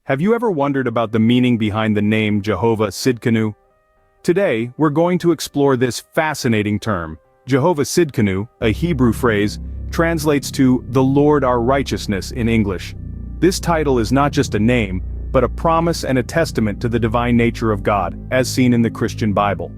Have you ever wondered about the meaning behind the name Jehovah Tsidkenu? Today, we're going to explore this fascinating term. Jehovah Tsidkenu, a Hebrew phrase, translates to "the Lord our righteousness" in English. This title is not just a name, but a promise and a testament to the divine nature of God, as seen in the Christian Bible.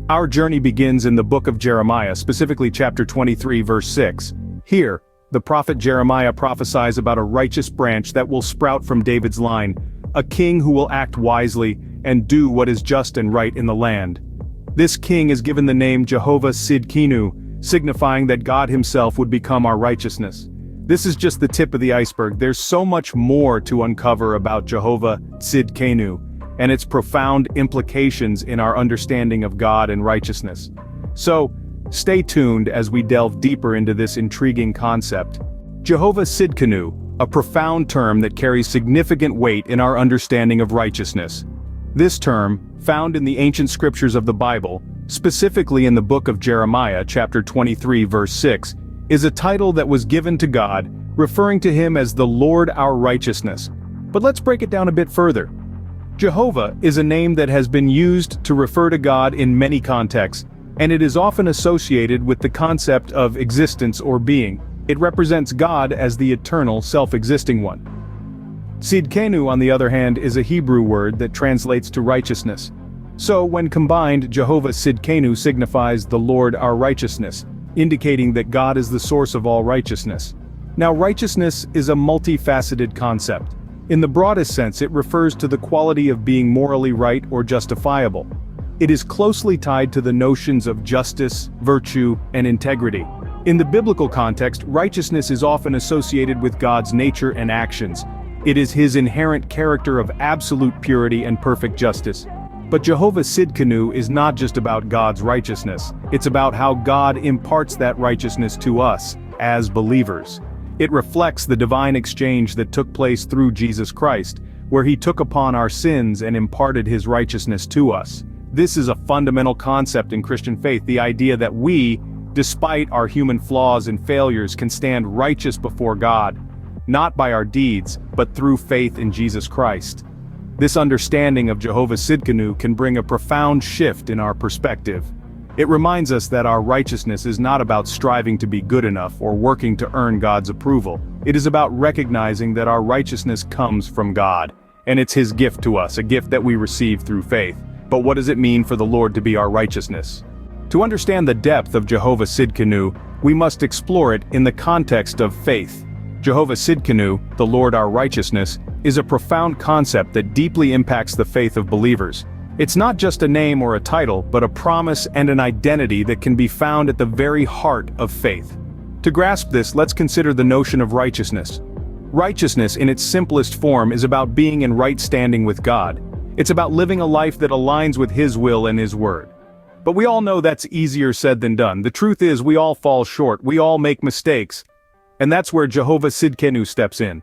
Our journey begins in the book of Jeremiah, specifically chapter 23 verse 6. Here, the prophet Jeremiah prophesies about a righteous branch that will sprout from David's line, a king who will act wisely and do what is just and right in the land. This king is given the name Jehovah Tsidkenu, signifying that God himself would become our righteousness. This is just the tip of the iceberg. There's so much more to uncover about Jehovah Tsidkenu and its profound implications in our understanding of God and righteousness. So, stay tuned as we delve deeper into this intriguing concept. Jehovah Tsidkenu, a profound term that carries significant weight in our understanding of righteousness. This term, found in the ancient scriptures of the Bible, specifically in the book of Jeremiah chapter 23 verse 6, is a title that was given to God, referring to him as the Lord our righteousness. But let's break it down a bit further. Jehovah is a name that has been used to refer to God in many contexts, and it is often associated with the concept of existence or being. It represents God as the eternal, self-existing one. Tsidkenu, on the other hand, is a Hebrew word that translates to righteousness. So, when combined, Jehovah Tsidkenu signifies the Lord our righteousness, indicating that God is the source of all righteousness. Now, righteousness is a multifaceted concept. In the broadest sense, it refers to the quality of being morally right or justifiable. It is closely tied to the notions of justice, virtue, and integrity. In the biblical context, righteousness is often associated with God's nature and actions. It is his inherent character of absolute purity and perfect justice. But Jehovah Tsidkenu is not just about God's righteousness. It's about how God imparts that righteousness to us, as believers. It reflects the divine exchange that took place through Jesus Christ, where he took upon our sins and imparted his righteousness to us. This is a fundamental concept in Christian faith, the idea that we, despite our human flaws and failures, can stand righteous before God, not by our deeds, but through faith in Jesus Christ. This understanding of Jehovah Tsidkenu can bring a profound shift in our perspective. It reminds us that our righteousness is not about striving to be good enough or working to earn God's approval. It is about recognizing that our righteousness comes from God, and it's his gift to us, a gift that we receive through faith. But what does it mean for the Lord to be our righteousness? To understand the depth of Jehovah Tsidkenu, we must explore it in the context of faith. Jehovah Tsidkenu, the Lord our righteousness, is a profound concept that deeply impacts the faith of believers. It's not just a name or a title, but a promise and an identity that can be found at the very heart of faith. To grasp this, let's consider the notion of righteousness. Righteousness in its simplest form is about being in right standing with God. It's about living a life that aligns with his will and his word. But we all know that's easier said than done. The truth is, we all fall short, we all make mistakes. And that's where Jehovah Tsidkenu steps in.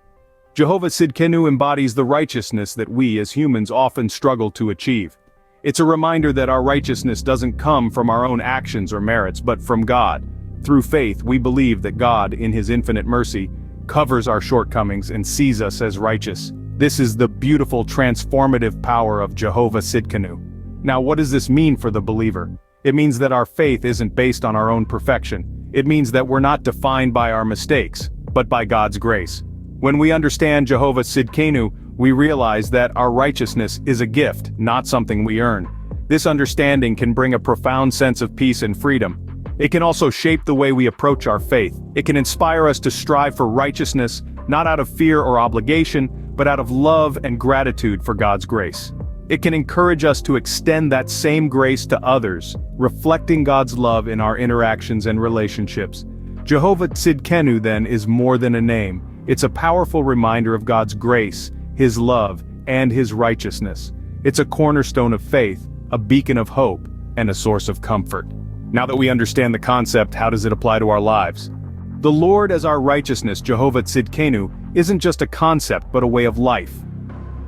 Jehovah Tsidkenu embodies the righteousness that we as humans often struggle to achieve. It's a reminder that our righteousness doesn't come from our own actions or merits, but from God. Through faith, we believe that God, in his infinite mercy, covers our shortcomings and sees us as righteous. This is the beautiful transformative power of Jehovah Tsidkenu. Now, what does this mean for the believer? It means that our faith isn't based on our own perfection. It means that we're not defined by our mistakes, but by God's grace. When we understand Jehovah Tsidkenu, we realize that our righteousness is a gift, not something we earn. This understanding can bring a profound sense of peace and freedom. It can also shape the way we approach our faith. It can inspire us to strive for righteousness, not out of fear or obligation, but out of love and gratitude for God's grace. It can encourage us to extend that same grace to others, reflecting God's love in our interactions and relationships. Jehovah Tsidkenu, then, is more than a name. It's a powerful reminder of God's grace, his love, and his righteousness. It's a cornerstone of faith, a beacon of hope, and a source of comfort. Now that we understand the concept, how does it apply to our lives? The Lord as our righteousness, Jehovah Tsidkenu, isn't just a concept but a way of life.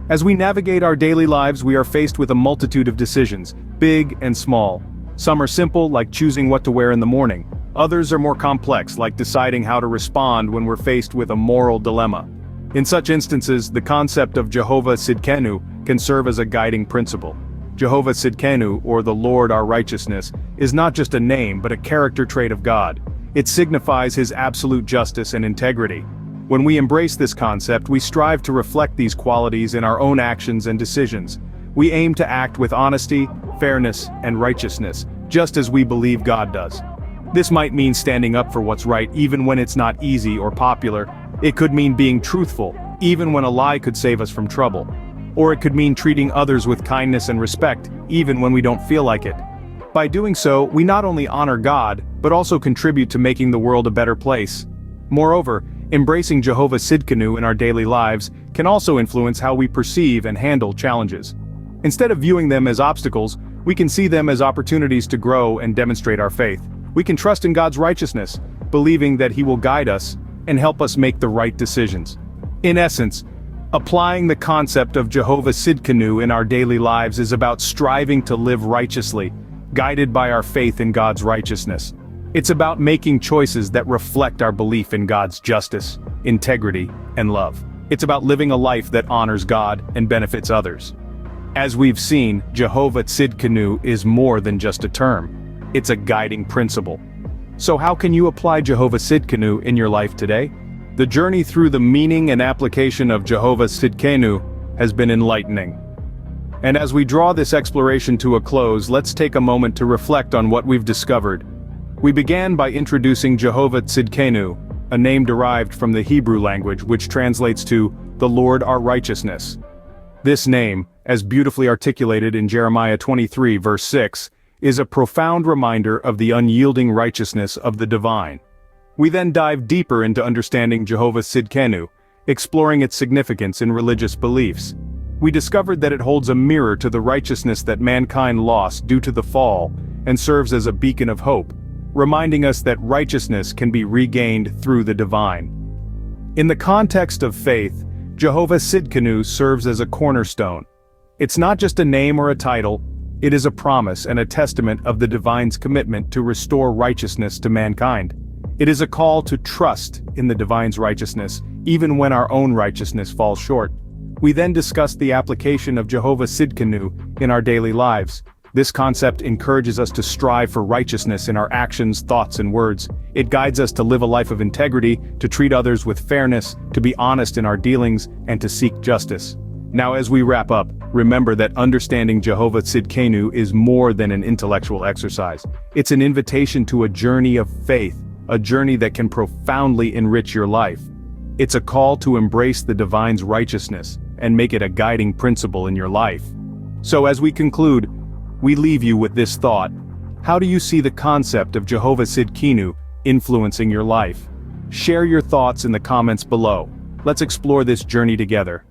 As we navigate our daily lives, we are faced with a multitude of decisions, big and small. Some are simple, like choosing what to wear in the morning. Others are more complex, like deciding how to respond when we're faced with a moral dilemma. In such instances, the concept of Jehovah Tsidkenu can serve as a guiding principle. Jehovah Tsidkenu, or the Lord our righteousness, is not just a name but a character trait of God. It signifies his absolute justice and integrity. When we embrace this concept, we strive to reflect these qualities in our own actions and decisions. We aim to act with honesty, fairness, and righteousness, just as we believe God does. This might mean standing up for what's right even when it's not easy or popular. It could mean being truthful, even when a lie could save us from trouble. Or it could mean treating others with kindness and respect, even when we don't feel like it. By doing so, we not only honor God, but also contribute to making the world a better place. Moreover, embracing Jehovah Tsidkenu in our daily lives can also influence how we perceive and handle challenges. Instead of viewing them as obstacles, we can see them as opportunities to grow and demonstrate our faith. We can trust in God's righteousness, believing that He will guide us and help us make the right decisions. In essence, applying the concept of Jehovah Tsidkenu in our daily lives is about striving to live righteously, guided by our faith in God's righteousness. It's about making choices that reflect our belief in God's justice, integrity, and love. It's about living a life that honors God and benefits others. As we've seen, Jehovah Tsidkenu is more than just a term. It's a guiding principle. So how can you apply Jehovah Tsidkenu in your life today? The journey through the meaning and application of Jehovah Tsidkenu has been enlightening. And as we draw this exploration to a close, let's take a moment to reflect on what we've discovered. We began by introducing Jehovah Tsidkenu, a name derived from the Hebrew language which translates to the Lord our righteousness. This name, as beautifully articulated in Jeremiah 23 verse 6, is a profound reminder of the unyielding righteousness of the divine. We then dive deeper into understanding Jehovah Tsidkenu, exploring its significance in religious beliefs. We discovered that it holds a mirror to the righteousness that mankind lost due to the fall, and serves as a beacon of hope, reminding us that righteousness can be regained through the divine. In the context of faith, Jehovah Tsidkenu serves as a cornerstone. It's not just a name or a title, it is a promise and a testament of the divine's commitment to restore righteousness to mankind. It is a call to trust in the divine's righteousness, even when our own righteousness falls short. We then discussed the application of Jehovah Tsidkenu in our daily lives. This concept encourages us to strive for righteousness in our actions, thoughts, and words. It guides us to live a life of integrity, to treat others with fairness, to be honest in our dealings, and to seek justice. Now as we wrap up, remember that understanding Jehovah Tsidkenu is more than an intellectual exercise. It's an invitation to a journey of faith, a journey that can profoundly enrich your life. It's a call to embrace the divine's righteousness and make it a guiding principle in your life. So as we conclude, we leave you with this thought. How do you see the concept of Jehovah Tsidkenu influencing your life? Share your thoughts in the comments below. Let's explore this journey together.